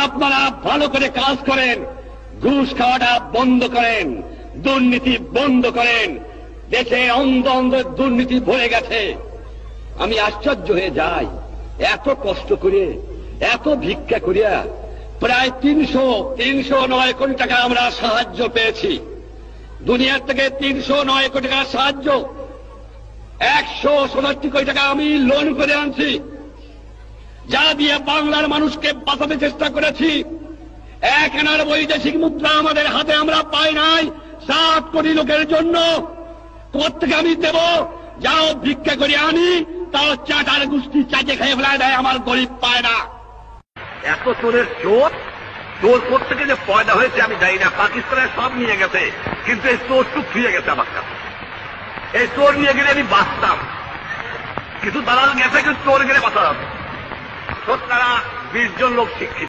আপনারা ভালো করে কাজ করেন, ঘুষ খাওয়াটা বন্ধ করেন, দুর্নীতি বন্ধ করেন। দেশে অন্ধ অন্ধ দুর্নীতি ভরে গেছে। আমি আশ্চর্য হয়ে যাই, এত কষ্ট করে, এত ভিক্ষা করিয়া প্রায় 309 কোটি টাকা আমরা সাহায্য পেয়েছি। দুনিয়ার থেকে 309 কোটি টাকা সাহায্য, 167 কোটি টাকা আমি লোন করে আনছি, যা দিয়ে বাংলার মানুষকে বাঁচাতে চেষ্টা করেছি। 1 আনার বৈদেশিক মুদ্রা আমাদের হাতে আমরা পাই নাই 7 কোটি লোকের জন্য। কোথেকে আমি দেব? যাও ভিক্ষা করে আনি, তাও চাটার গোষ্ঠী চাটে খেয়ে ফেলায় দেয়, আমার গরিব পায় না। এত চোরের চোর, চোর কোথেকে যে পয়দা হয়েছে আমি জানি না। পাকিস্তানের সব নিয়ে গেছে, কিন্তু এই চোরটুক ফিরে গেছে আমার কাছে। এই চোর নিয়ে গেলে আমি বাঁচতাম, কিছু দালাল গেছে, কিন্তু চোর গেলে বাঁচা যাবে। তারা 20 জন লোক শিক্ষিত।